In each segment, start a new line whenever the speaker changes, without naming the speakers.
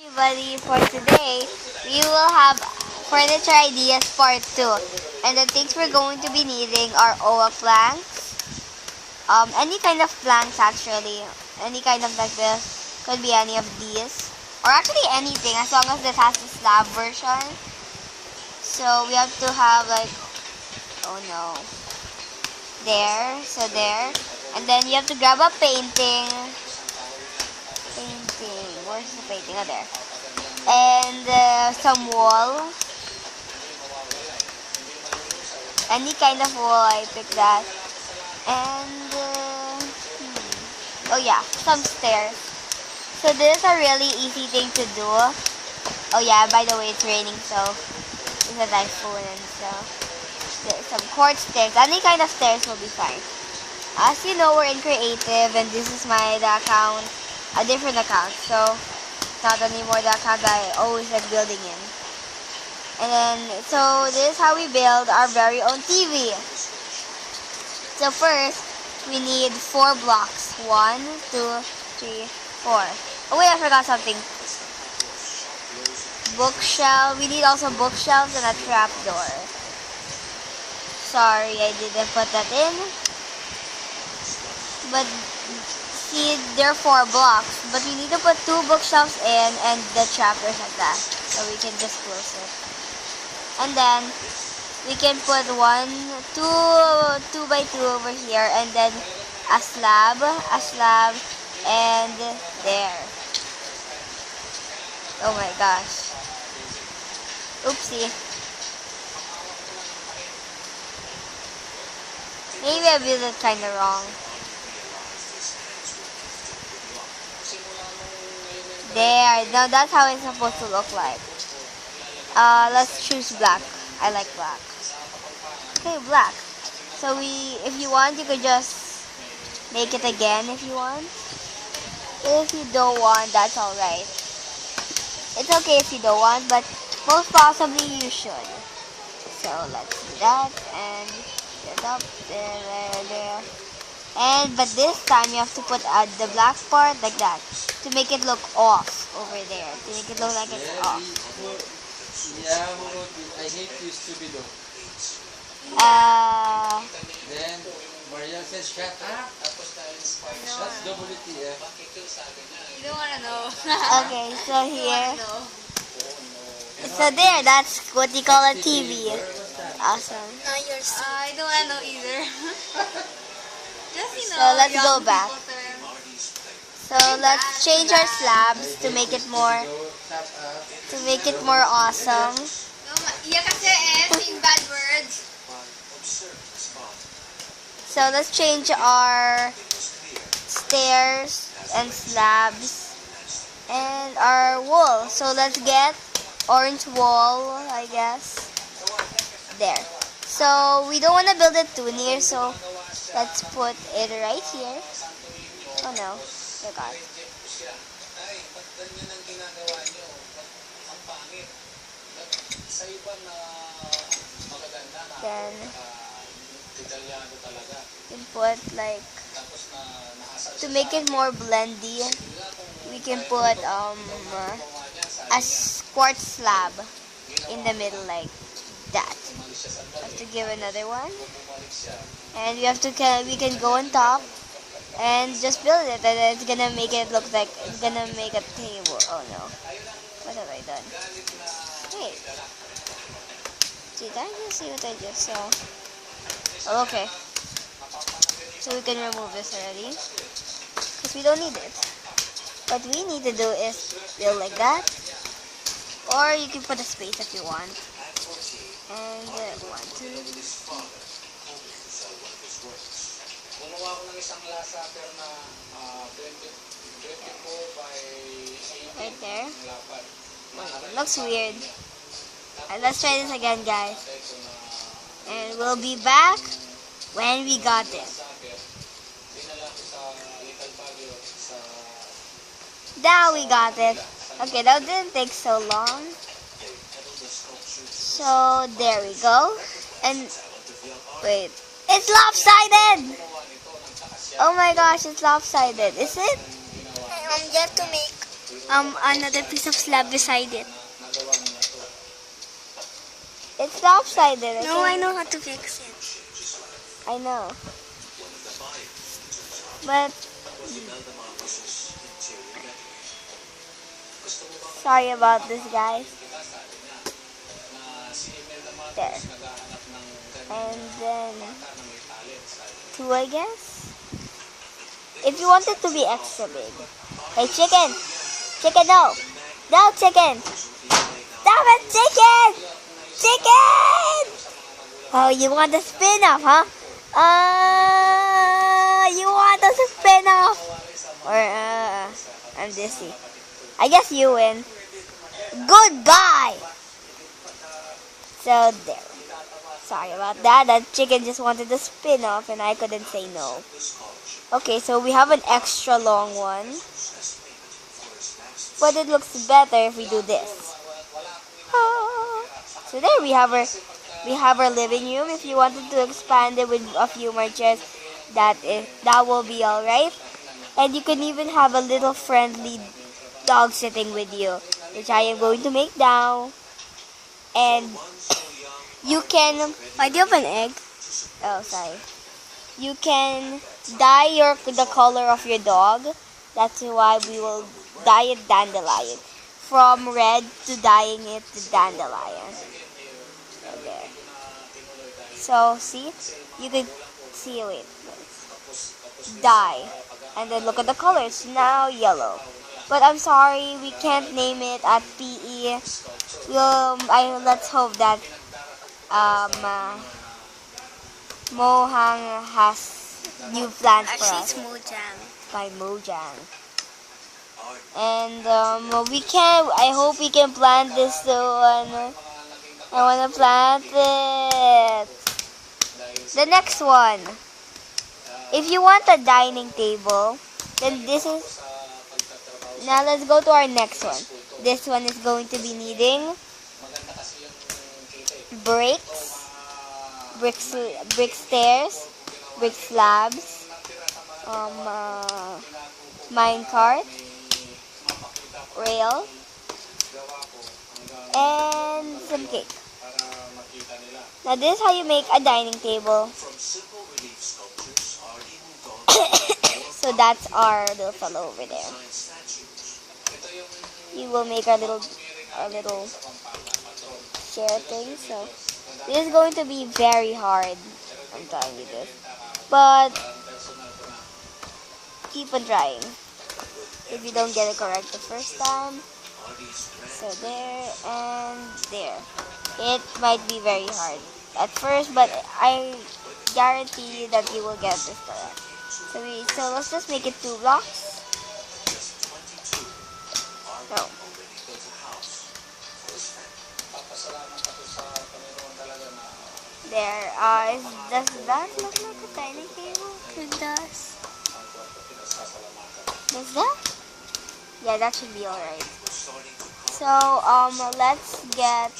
Everybody, for today, we will have furniture ideas part 2. And the things we're going to be needing are oak planks, any kind of planks actually, any kind of like this, could be any of these, or actually anything as long as it has the slab version. So we have to have like, oh no, there, and then you have to grab a painting, where's the painting? Oh, there. And some wool, any kind of wool, I picked that. And oh yeah, some stairs. So this is a really easy thing to do. Oh yeah, by the way, it's raining, so it's a typhoon, and so there's some quartz stairs. Any kind of stairs will be fine. As you know, we're in creative, and this is the account, a different account, so not anymore the account that I always like building in. And then, so this is how we build our very own TV. So first, we need 4 blocks. 1, 2, 3, 4. Oh wait, I forgot something. Bookshelf. We need also bookshelves and a trapdoor. Sorry, I didn't put that in. But see, there are 4 blocks, but we need to put 2 bookshelves in and the trapdoors like that, so we can just close it. And then we can put 2 by 2 over here, and then a slab, and there. Oh my gosh. Oopsie. Maybe I built it kind of wrong. There, now that's how it's supposed to look like. Let's choose black. I like black. Okay, black. So if you want, you could just make it again if you want. If you don't want, that's alright. It's okay if you don't want, but most possibly you should. So let's do that, and get up, there. But this time you have to put the black part like that, to make it look off over there. To make it look like it's off.
Yeah, I hate you, stupido. Then Maria says, shut up. That's WTF.
You don't want to know.
Okay, so here. So there, that's what you call a TV. Awesome.
Not yours. I don't want to know either. Just, you know,
So let's go
young
back.
people term.
So let's change our slabs to make it more awesome.
No, iya kasi yung bad words.
So let's change our stairs and slabs and our wool. So let's get orange wool, I guess. There. So we don't want to build it too near, so let's put it right here. Oh no, my God. Then you can put like, to make it more blendy, we can put a quartz slab in the middle like that. Have to give another one, and we can go on top and just build it, and it's gonna make it look like it's gonna make a table. Oh no, what have I done? Wait, did I just see what I just saw? Oh, okay, so we can remove this already because we don't need it. What we need to do is build like that, or you can put a space if you want. And 1, 2, 3. Right there. Looks weird. And let's try this again, guys. And we'll be back when we got this. Now we got it. Okay, that didn't take so long. So there we go. And wait, it's lopsided! Oh my gosh, it's lopsided. Is it?
I'm yet to make another piece of slab beside it.
It's lopsided.
No, I know how to fix it.
I know. But sorry about this, guys. There. And then 2, I guess. If you want it to be extra big. Hey, chicken! Chicken, no! No, chicken! Stop it, chicken! Chicken! Oh, you want the spin-off, huh? You want the spin-off? Or, I'm dizzy. I guess you win. Goodbye! So, there. Sorry about that. That chicken just wanted the spin-off and I couldn't say no. Okay, so we have an extra long one. But it looks better if we do this. So there we have our living room. If you wanted to expand it with a few more chairs, that will be alright. And you can even have a little friendly dog sitting with you, which I am going to make now. And you can,
Why do you have an egg?
oh sorry, you can dye the color of your dog. That's why we will dye it dandelion, from red to dyeing it to dandelion. Okay. So see, you can see, wait, dye, and then look at the color. It's now yellow. But I'm sorry, we can't name it at PE. Let's hope that Mohang has new plans for
Actually,
us
it's Mojang.
by Mojang. And I hope we can plant this soon. I want to plant it. The next one. If you want a dining table, then this is... Now let's go to our next one. This one is going to be needing bricks, brick stairs, brick slabs, minecart, rail, and some cake. Now this is how you make a dining table. So that's our little fellow over there. You will make our little chair thing. So this is going to be very hard. I'm telling you this, but keep on trying. If you don't get it correct the first time, so there and there. It might be very hard at first, but I guarantee that you will get this correct. So let's just make it 2 blocks. No. There. Does that look like a dining table?
It does.
Does that? Yeah, that should be alright. So let's get,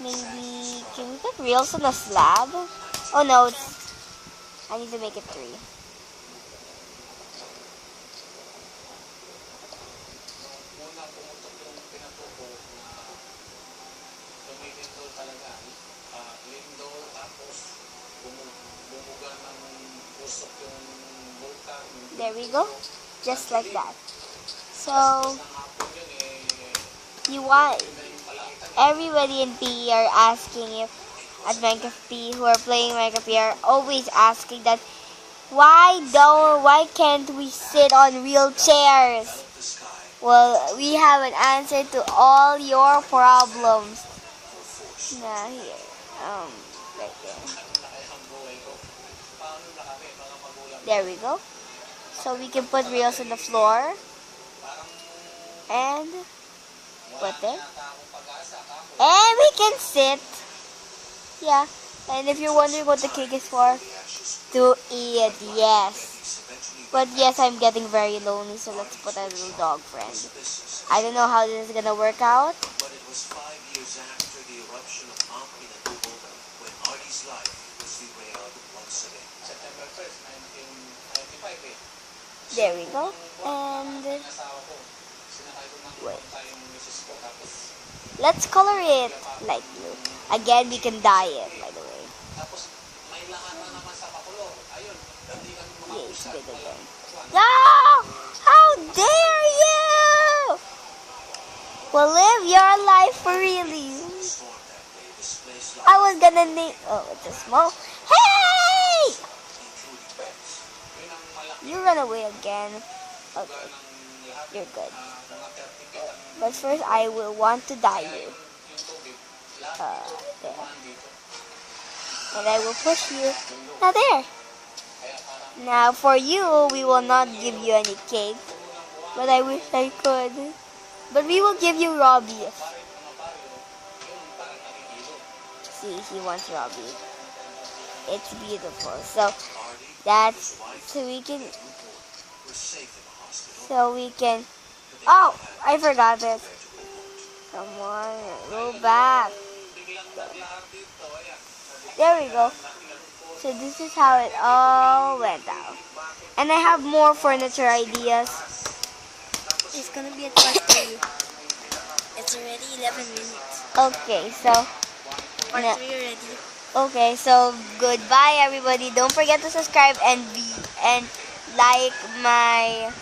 maybe, can we put rails on a slab? Oh no, I need to make it 3. There we go, just like that. So everybody in PE are asking if at Minecraft PE who are playing Minecraft PE are always asking that why can't we sit on real chairs? Well, we have an answer to all your problems. Now here, right there. There we go. So we can put rails on the floor and put it. And we can sit. Yeah. And if you're wondering what the cake is for, to eat, yes. But yes, I'm getting very lonely, so let's put a little dog friend. I don't know how this is gonna work out.
But it was 5 years after the eruption of Mount Pinatubo when Artie's life was derailed once again. September 1st, 1995.
There we go. And Wait. Let's color it light blue. Again, we can dye it, by the way. Yeah, it's bigger than. No! How dare you! Well, live your life for really. I was gonna name. Oh, it's a small. Hey! You run away again. Okay, you're good. But first, I will want to dye you. There. And I will push you. Now there. Now for you, we will not give you any cake. But I wish I could. But we will give you Robbie. See, he wants Robbie. It's beautiful. So that's so we can. Oh, I forgot it. Come on, go back. There we go. So this is how it all went out. And I have more furniture ideas.
It's gonna be at part 3. It's already 11 minutes.
Okay, so
Part
no.
3 already.
Okay, so goodbye everybody. Don't forget to subscribe and like my